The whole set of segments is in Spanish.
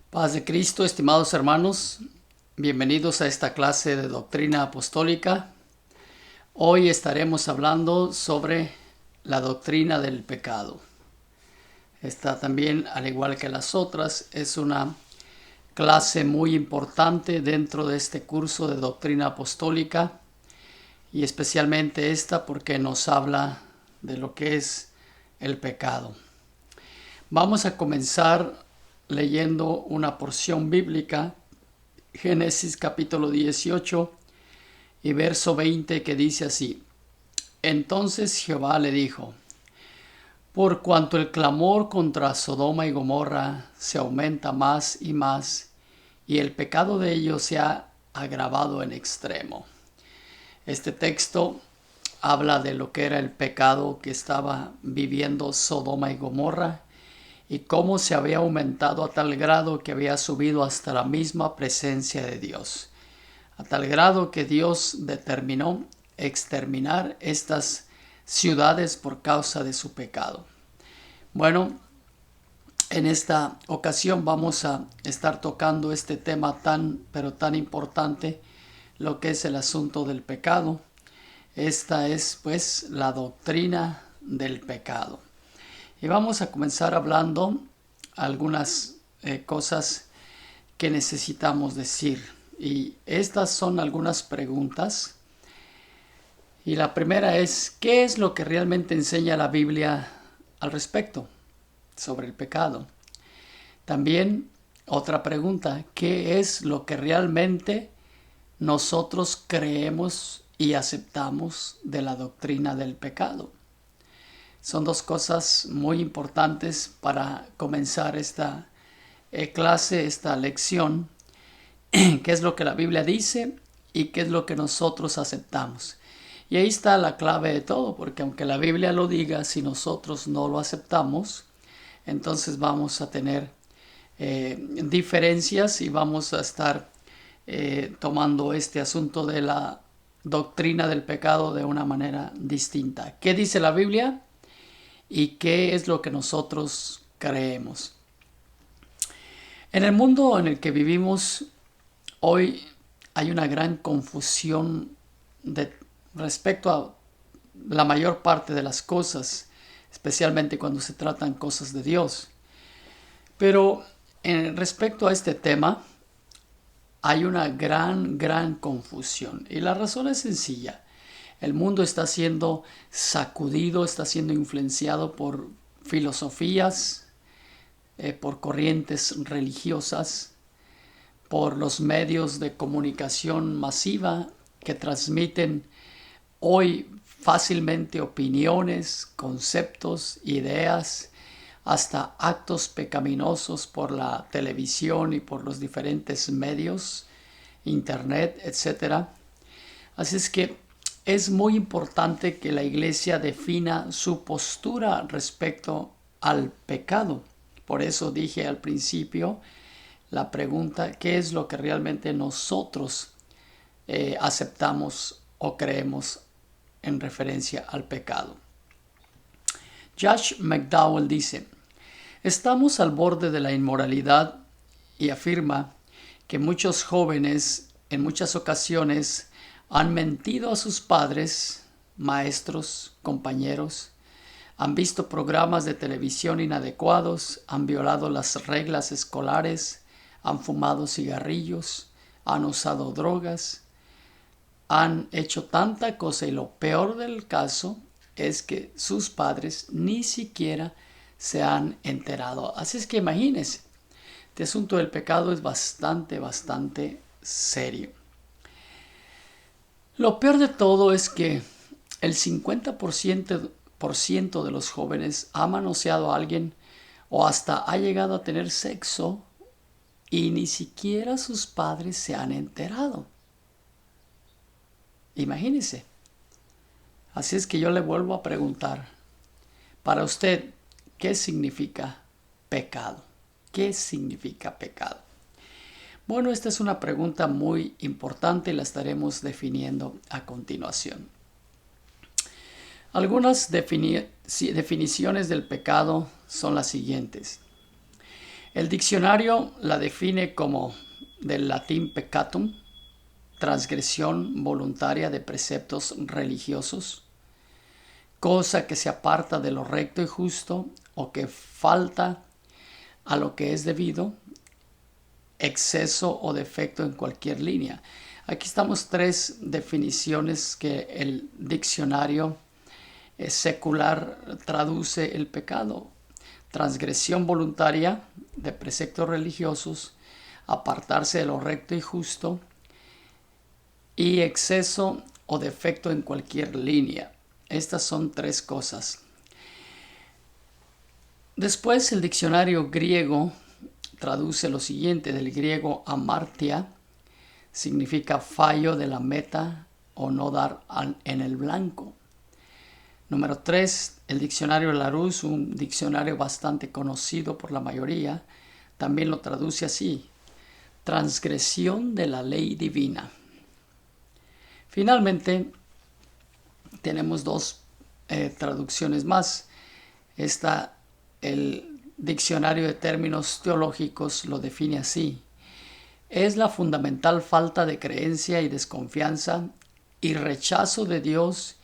Paz de Cristo, estimados hermanos, bienvenidos a esta clase de doctrina apostólica. Hoy estaremos hablando sobre la doctrina del pecado. Esta también, al igual que las otras, es una clase muy importante dentro de este curso de doctrina apostólica y especialmente esta porque nos habla de lo que es el pecado. Vamos a comenzar leyendo una porción bíblica, Génesis capítulo 18 y verso 20, que dice así: Entonces Jehová le dijo: Por cuanto el clamor contra Sodoma y Gomorra se aumenta más y más, y el pecado de ellos se ha agravado en extremo. Este texto habla de lo que era el pecado que estaba viviendo Sodoma y Gomorra, y cómo se había aumentado a tal grado que había subido hasta la misma presencia de Dios, a tal grado que Dios determinó exterminar estas ciudades por causa de su pecado. Bueno, en esta ocasión vamos a estar tocando este tema pero tan importante, lo que es el asunto del pecado. Esta es pues la doctrina del pecado. Y vamos a comenzar hablando algunas cosas que necesitamos decir. Y estas son algunas preguntas. Y la primera es: ¿qué es lo que realmente enseña la Biblia al respecto sobre el pecado? También otra pregunta: ¿qué es lo que realmente nosotros creemos y aceptamos de la doctrina del pecado? Son dos cosas muy importantes para comenzar esta clase, esta lección. ¿Qué es lo que la Biblia dice y qué es lo que nosotros aceptamos? Y ahí está la clave de todo, porque aunque la Biblia lo diga, si nosotros no lo aceptamos, entonces vamos a tener diferencias y vamos a estar tomando este asunto de la doctrina del pecado de una manera distinta. ¿Qué dice la Biblia? ¿Y qué es lo que nosotros creemos? En el mundo en el que vivimos hoy hay una gran confusión respecto a la mayor parte de las cosas, especialmente cuando se tratan cosas de Dios. Pero respecto a este tema hay una gran confusión, y la razón es sencilla. El mundo está siendo sacudido, está siendo influenciado por filosofías, por corrientes religiosas, por los medios de comunicación masiva que transmiten hoy fácilmente opiniones, conceptos, ideas, hasta actos pecaminosos por la televisión y por los diferentes medios, internet, etcétera. Así es que es muy importante que la Iglesia defina su postura respecto al pecado. Por eso dije al principio la pregunta: ¿qué es lo que realmente nosotros aceptamos o creemos en referencia al pecado? Josh McDowell dice: estamos al borde de la inmoralidad, y afirma que muchos jóvenes en muchas ocasiones han mentido a sus padres, maestros, compañeros, han visto programas de televisión inadecuados, han violado las reglas escolares, han fumado cigarrillos, han usado drogas, han hecho tanta cosa, y lo peor del caso es que sus padres ni siquiera se han enterado. Así es que imagínense, este asunto del pecado es bastante serio. Lo peor de todo es que el 50% de los jóvenes ha manoseado a alguien o hasta ha llegado a tener sexo y ni siquiera sus padres se han enterado. Imagínense. Así es que yo le vuelvo a preguntar, para usted, ¿qué significa pecado? ¿Qué significa pecado? Bueno, esta es una pregunta muy importante y la estaremos definiendo a continuación. Algunas definiciones del pecado son las siguientes. El diccionario la define como del latín peccatum, transgresión voluntaria de preceptos religiosos, cosa que se aparta de lo recto y justo o que falta a lo que es debido, exceso o defecto en cualquier línea. Aquí estamos tres definiciones que el diccionario secular traduce el pecado: transgresión voluntaria de preceptos religiosos, apartarse de lo recto y justo, y exceso o defecto en cualquier línea. Estas son tres cosas. Después el diccionario griego traduce lo siguiente, del griego amartia, significa fallo de la meta o no dar en el blanco. Número 3, el diccionario Larousse, un diccionario bastante conocido por la mayoría, también lo traduce así: transgresión de la ley divina. Finalmente, tenemos dos traducciones más. El diccionario de términos teológicos lo define así: es la fundamental falta de creencia y desconfianza y rechazo de Dios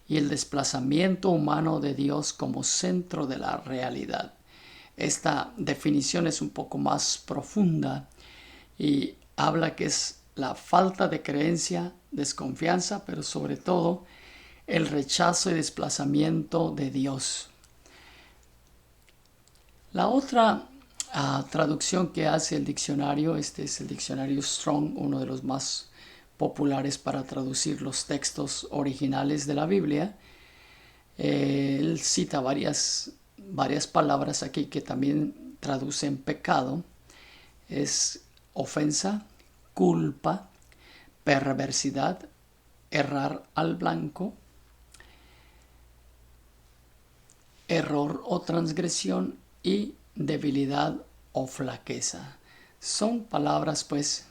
y el desplazamiento humano de Dios como centro de la realidad. Esta definición es un poco más profunda y habla que es la falta de creencia, desconfianza, pero sobre todo el rechazo y desplazamiento de Dios. La otra traducción que hace el diccionario, este es el diccionario Strong, uno de los más populares para traducir los textos originales de la Biblia. Él cita varias palabras aquí que también traducen pecado. Es ofensa, culpa, perversidad, errar al blanco, error o transgresión y debilidad o flaqueza. Son palabras pues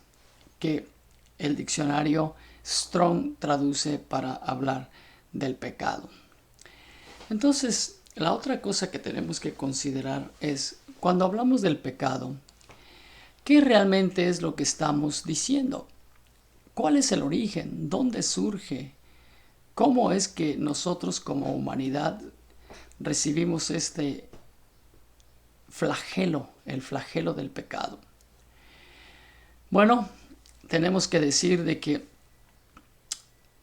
que el diccionario Strong traduce para hablar del pecado. Entonces, la otra cosa que tenemos que considerar es, cuando hablamos del pecado, ¿qué realmente es lo que estamos diciendo? ¿Cuál es el origen? ¿Dónde surge? ¿Cómo es que nosotros como humanidad recibimos este flagelo, el flagelo del pecado? Bueno, tenemos que decir de que,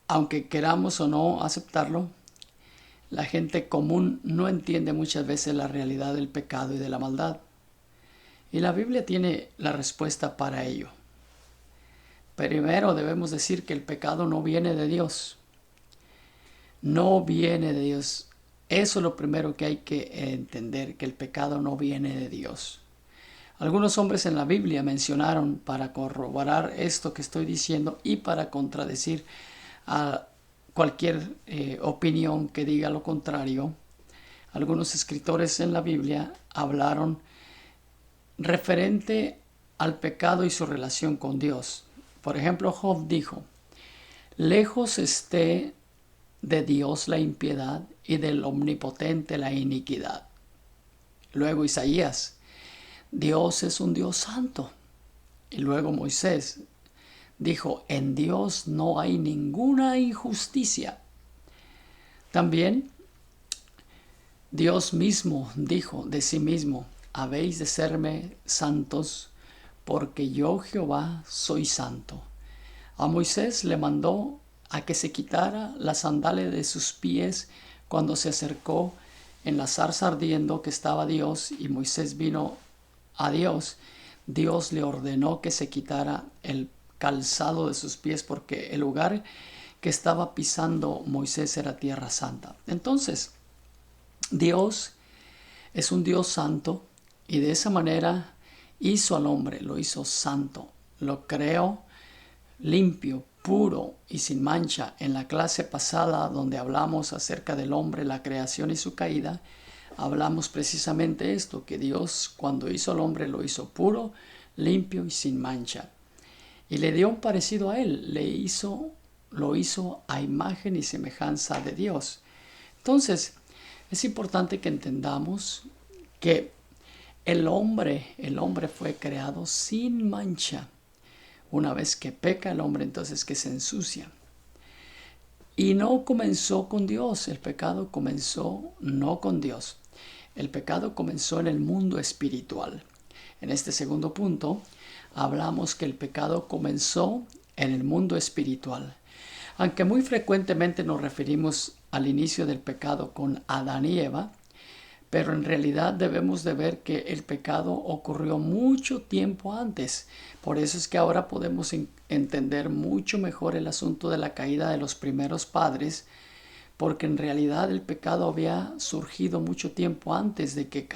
aunque queramos o no aceptarlo, la gente común no entiende muchas veces la realidad del pecado y de la maldad. Y la Biblia tiene la respuesta para ello. Primero debemos decir que el pecado no viene de Dios. No viene de Dios. Eso es lo primero que hay que entender, que el pecado no viene de Dios. Algunos hombres en la Biblia mencionaron, para corroborar esto que estoy diciendo y para contradecir a cualquier opinión que diga lo contrario, algunos escritores en la Biblia hablaron referente al pecado y su relación con Dios. Por ejemplo, Job dijo: lejos esté de Dios la impiedad y del omnipotente la iniquidad. Luego Isaías: Dios es un Dios santo. Y luego Moisés dijo: en Dios no hay ninguna injusticia. También Dios mismo dijo de sí mismo: habéis de serme santos, porque yo Jehová soy santo. A Moisés le mandó a que se quitara la sandalia de sus pies cuando se acercó en la zarza ardiendo que estaba Dios, y Moisés vino a Dios. Dios le ordenó que se quitara el calzado de sus pies porque el lugar que estaba pisando Moisés era tierra santa. Entonces, Dios es un Dios santo y de esa manera hizo al hombre, lo hizo santo, lo creó limpio, puro y sin mancha. En la clase pasada, donde hablamos acerca del hombre, la creación y su caída, hablamos precisamente esto, que Dios cuando hizo al hombre lo hizo puro, limpio y sin mancha. Y le dio un parecido a él, lo hizo a imagen y semejanza de Dios. Entonces, es importante que entendamos que El hombre fue creado sin mancha. Una vez que peca el hombre, entonces que se ensucia. Y no comenzó con Dios, el pecado comenzó no con Dios. El pecado comenzó en el mundo espiritual. En este segundo punto, hablamos que el pecado comenzó en el mundo espiritual. Aunque muy frecuentemente nos referimos al inicio del pecado con Adán y Eva, pero en realidad debemos de ver que el pecado ocurrió mucho tiempo antes. Por eso es que ahora podemos entender mucho mejor el asunto de la caída de los primeros padres, porque en realidad el pecado había surgido mucho tiempo antes de que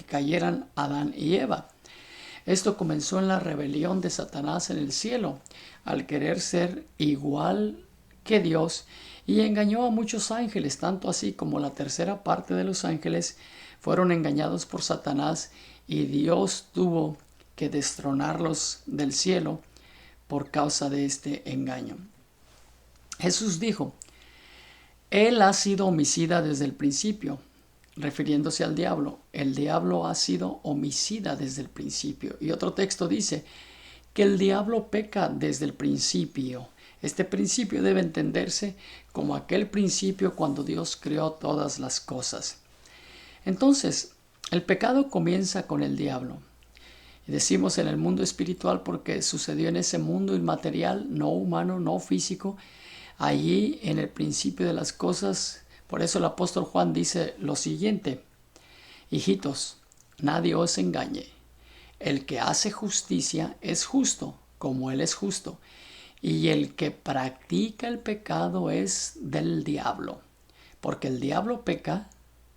cayeran Adán y Eva. Esto comenzó en la rebelión de Satanás en el cielo, al querer ser igual que Dios, y engañó a muchos ángeles, tanto así como la tercera parte de los ángeles fueron engañados por Satanás, y Dios tuvo que destronarlos del cielo por causa de este engaño. Jesús dijo: Él ha sido homicida desde el principio, refiriéndose al diablo. El diablo ha sido homicida desde el principio. Y otro texto dice que el diablo peca desde el principio. Este principio debe entenderse como aquel principio cuando Dios creó todas las cosas. Entonces, el pecado comienza con el diablo. Y decimos en el mundo espiritual porque sucedió en ese mundo inmaterial, no humano, no físico. Allí, en el principio de las cosas, por eso el apóstol Juan dice lo siguiente: hijitos, nadie os engañe. El que hace justicia es justo, como Él es justo. Y el que practica el pecado es del diablo, porque el diablo peca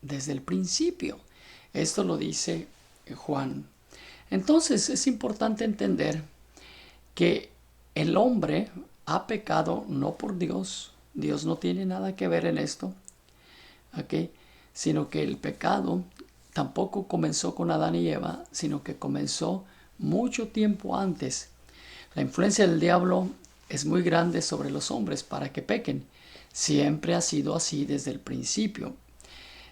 desde el principio. Esto lo dice Juan. Entonces es importante entender que el hombre ha pecado no por Dios. Dios no tiene nada que ver en esto, ¿okay? Sino que el pecado tampoco comenzó con Adán y Eva, sino que comenzó mucho tiempo antes. La influencia del diablo es muy grande sobre los hombres para que pequen. Siempre ha sido así desde el principio.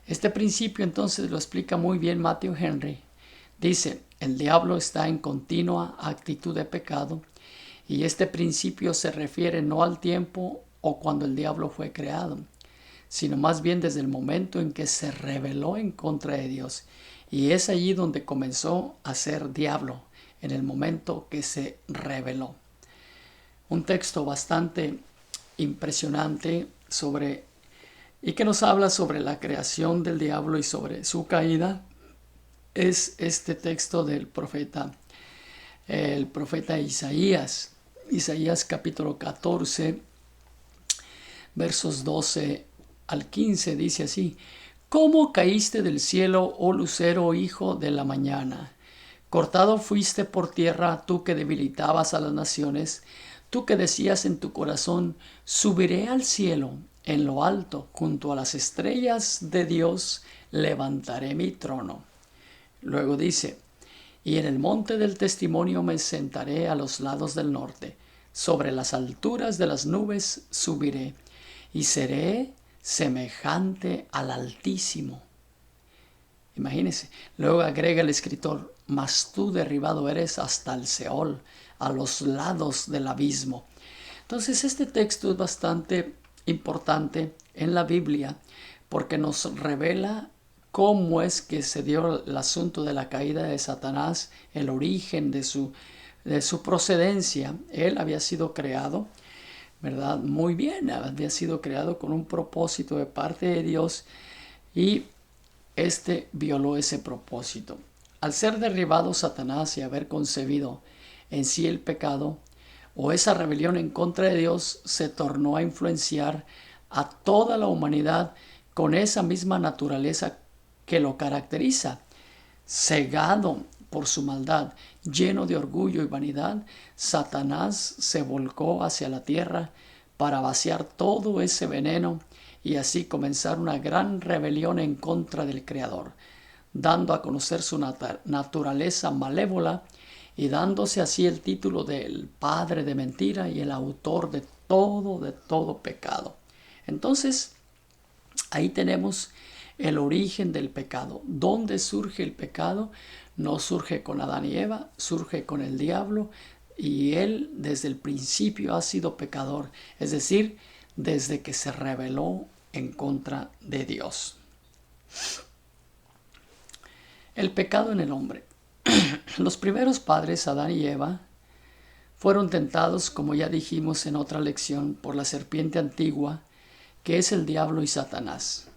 Este principio entonces lo explica muy bien Matthew Henry. Dice: el diablo está en continua actitud de pecado, y este principio se refiere no al tiempo o cuando el diablo fue creado, sino más bien desde el momento en que se rebeló en contra de Dios. Y es allí donde comenzó a ser diablo, en el momento que se rebeló. Un texto bastante impresionante y que nos habla sobre la creación del diablo y sobre su caída es este texto del profeta Isaías. Isaías capítulo 14, versos 12 al 15 dice así: ¿Cómo caíste del cielo, oh lucero, hijo de la mañana? Cortado fuiste por tierra, tú que debilitabas a las naciones, tú que decías en tu corazón: subiré al cielo, en lo alto, junto a las estrellas de Dios, levantaré mi trono. Luego dice: y en el monte del testimonio me sentaré a los lados del norte, sobre las alturas de las nubes subiré, y seré semejante al Altísimo. Imagínense. Luego agrega el escritor: mas tú derribado eres hasta el Seol, a los lados del abismo. Entonces este texto es bastante importante en la Biblia porque nos revela cómo es que se dio el asunto de la caída de Satanás, el origen de su procedencia. Él había sido creado, ¿verdad? Muy bien, había sido creado con un propósito de parte de Dios, y este violó ese propósito. Al ser derribado Satanás y haber concebido en sí el pecado, o esa rebelión en contra de Dios, se tornó a influenciar a toda la humanidad con esa misma naturaleza que lo caracteriza. Cegado por su maldad, lleno de orgullo y vanidad, Satanás se volcó hacia la tierra para vaciar todo ese veneno y así comenzar una gran rebelión en contra del Creador, dando a conocer su naturaleza malévola y dándose así el título del padre de mentira y el autor de todo pecado. Entonces, ahí tenemos el origen del pecado. ¿Dónde surge el pecado? No surge con Adán y Eva, surge con el diablo, y él desde el principio ha sido pecador, es decir, desde que se rebeló en contra de Dios. El pecado en el hombre. Los primeros padres, Adán y Eva, fueron tentados, como ya dijimos en otra lección, por la serpiente antigua, que es el diablo y Satanás,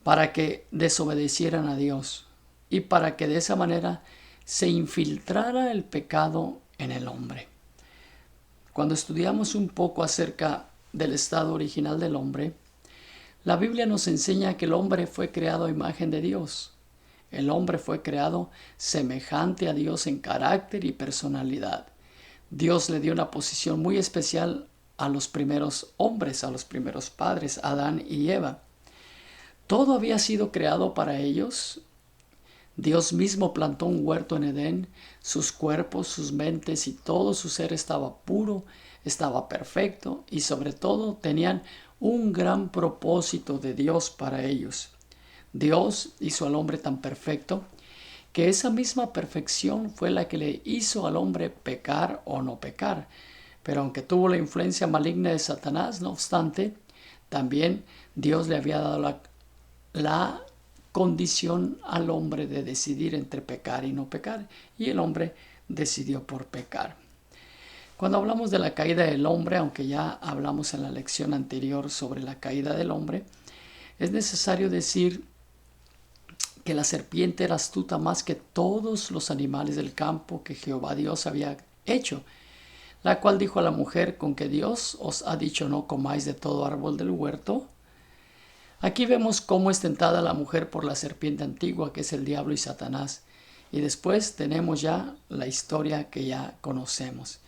para que desobedecieran a Dios y para que de esa manera se infiltrara el pecado en el hombre. Cuando estudiamos un poco acerca del estado original del hombre, la Biblia nos enseña que el hombre fue creado a imagen de Dios. El hombre fue creado semejante a Dios en carácter y personalidad. Dios le dio una posición muy especial a los primeros hombres, a los primeros padres, Adán y Eva. Todo había sido creado para ellos. Dios mismo plantó un huerto en Edén. Sus cuerpos, sus mentes y todo su ser estaba puro, estaba perfecto y sobre todo tenían un gran propósito de Dios para ellos. Dios hizo al hombre tan perfecto que esa misma perfección fue la que le hizo al hombre pecar o no pecar. Pero aunque tuvo la influencia maligna de Satanás, no obstante, también Dios le había dado la condición al hombre de decidir entre pecar y no pecar, y el hombre decidió por pecar. Cuando hablamos de la caída del hombre, aunque ya hablamos en la lección anterior sobre la caída del hombre, es necesario decir que la serpiente era astuta más que todos los animales del campo que Jehová Dios había hecho, la cual dijo a la mujer: ¿con que Dios os ha dicho no comáis de todo árbol del huerto? Aquí vemos cómo es tentada la mujer por la serpiente antigua, que es el diablo y Satanás. Y después tenemos ya la historia que ya conocemos.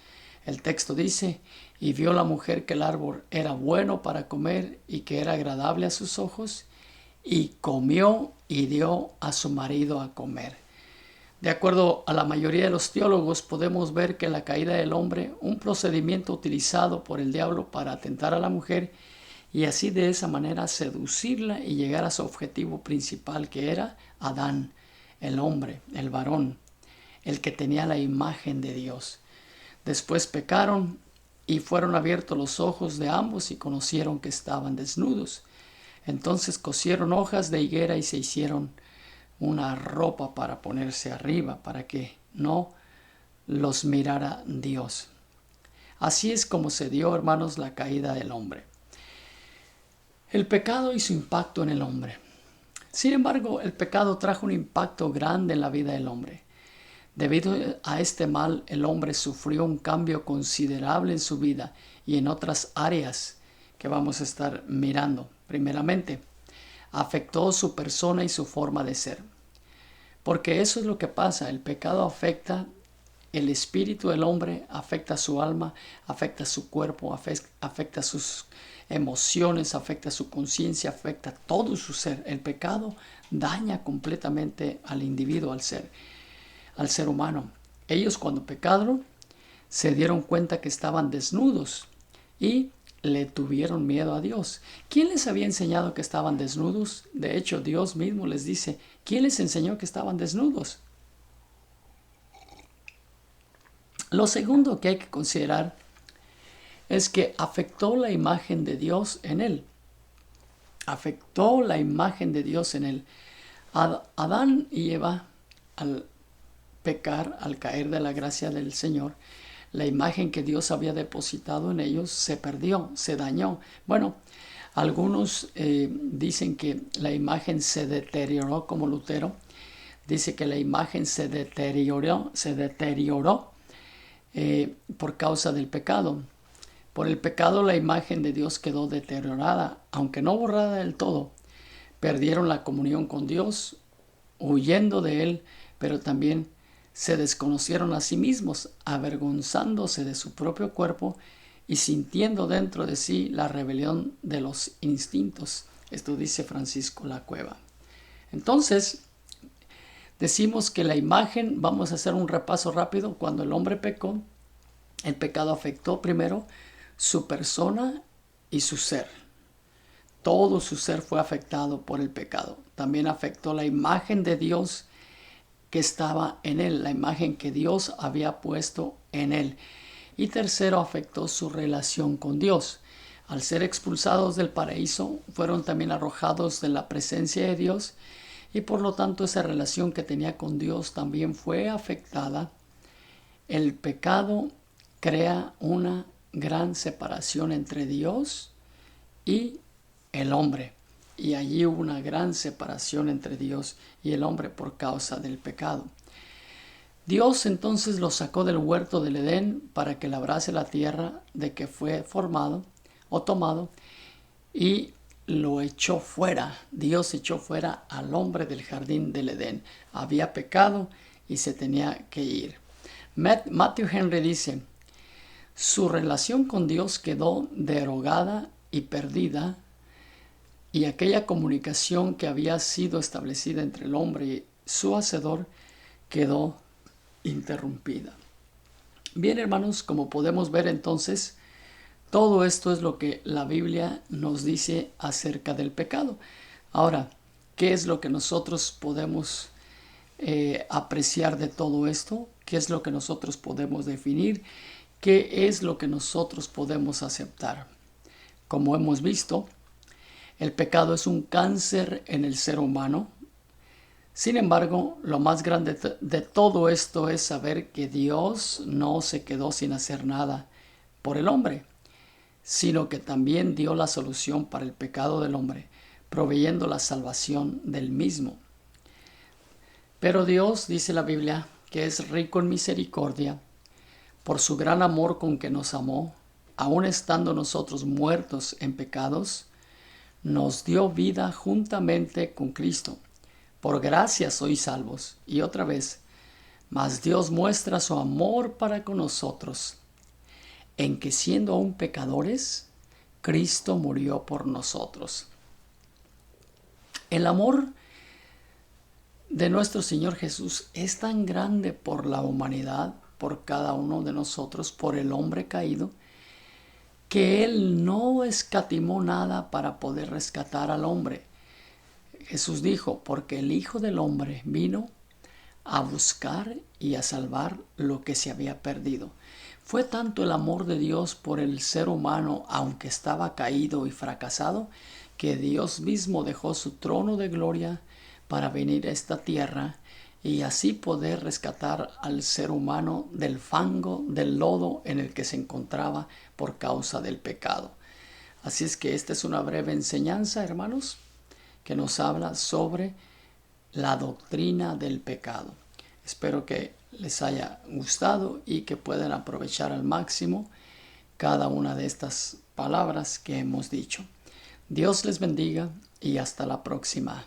El texto dice: y vio la mujer que el árbol era bueno para comer y que era agradable a sus ojos, y comió y dio a su marido a comer. De acuerdo a la mayoría de los teólogos, podemos ver que en la caída del hombre, un procedimiento utilizado por el diablo para atentar a la mujer y así de esa manera seducirla y llegar a su objetivo principal, que era Adán, el hombre, el varón, el que tenía la imagen de Dios. Después pecaron y fueron abiertos los ojos de ambos y conocieron que estaban desnudos. Entonces cosieron hojas de higuera y se hicieron una ropa para ponerse arriba, para que no los mirara Dios. Así es como se dio, hermanos, la caída del hombre. El pecado y su impacto en el hombre. Sin embargo, el pecado trajo un impacto grande en la vida del hombre. Debido a este mal, el hombre sufrió un cambio considerable en su vida y en otras áreas que vamos a estar mirando. Primeramente, afectó su persona y su forma de ser. Porque eso es lo que pasa. El pecado afecta el espíritu del hombre, afecta su alma, afecta su cuerpo, afecta sus emociones, afecta su conciencia, afecta todo su ser. El pecado daña completamente al individuo, al ser humano. Ellos, cuando pecaron, se dieron cuenta que estaban desnudos y le tuvieron miedo a Dios. ¿Quién les había enseñado que estaban desnudos? De hecho, Dios mismo les dice: ¿quién les enseñó que estaban desnudos? Lo segundo que hay que considerar es que afectó la imagen de Dios en él. Afectó la imagen de Dios en él. Adán y Eva, al pecar, al caer de la gracia del Señor, la imagen que Dios había depositado en ellos se perdió, se dañó. Bueno, algunos dicen que la imagen se deterioró, como Lutero. Dice que la imagen se deterioró por causa del pecado. Por el pecado la imagen de Dios quedó deteriorada, aunque no borrada del todo. Perdieron la comunión con Dios, huyendo de Él, pero también se desconocieron a sí mismos, avergonzándose de su propio cuerpo y sintiendo dentro de sí la rebelión de los instintos. Esto dice Francisco La Cueva. Entonces, decimos que la imagen, vamos a hacer un repaso rápido. Cuando el hombre pecó, el pecado afectó primero su persona y su ser. todo su ser fue afectado por el pecado. También afectó la imagen de Dios que estaba en él, la imagen que Dios había puesto en él. Y tercero, afectó su relación con Dios. Al ser expulsados del paraíso, fueron también arrojados de la presencia de Dios y por lo tanto esa relación que tenía con Dios también fue afectada. El pecado crea una gran separación entre Dios y el hombre. Y allí hubo una gran separación entre Dios y el hombre por causa del pecado. Dios entonces lo sacó del huerto del Edén para que labrase la tierra de que fue formado o tomado y lo echó fuera. Dios echó fuera al hombre del jardín del Edén. Había pecado y se tenía que ir. Matthew Henry dice, su relación con Dios quedó derogada y perdida, y aquella comunicación que había sido establecida entre el hombre y su hacedor quedó interrumpida. Bien, hermanos, como podemos ver entonces, todo esto es lo que la Biblia nos dice acerca del pecado. Ahora, ¿qué es lo que nosotros podemos apreciar de todo esto? ¿Qué es lo que nosotros podemos definir? ¿Qué es lo que nosotros podemos aceptar? Como hemos visto, el pecado es un cáncer en el ser humano. Sin embargo, lo más grande de todo esto es saber que Dios no se quedó sin hacer nada por el hombre, sino que también dio la solución para el pecado del hombre, proveyendo la salvación del mismo. Pero Dios, dice la Biblia, que es rico en misericordia, por su gran amor con que nos amó, aun estando nosotros muertos en pecados, nos dio vida juntamente con Cristo. Por gracia sois salvos. Y otra vez, mas Dios muestra su amor para con nosotros, en que siendo aún pecadores, Cristo murió por nosotros. El amor de nuestro Señor Jesús es tan grande por la humanidad, por cada uno de nosotros, por el hombre caído, que Él no escatimó nada para poder rescatar al hombre. Jesús dijo, porque el Hijo del Hombre vino a buscar y a salvar lo que se había perdido. Fue tanto el amor de Dios por el ser humano, aunque estaba caído y fracasado, que Dios mismo dejó su trono de gloria para venir a esta tierra y así poder rescatar al ser humano del fango, del lodo en el que se encontraba por causa del pecado. Así es que esta es una breve enseñanza, hermanos, que nos habla sobre la doctrina del pecado. Espero que les haya gustado y que puedan aprovechar al máximo cada una de estas palabras que hemos dicho. Dios les bendiga y hasta la próxima.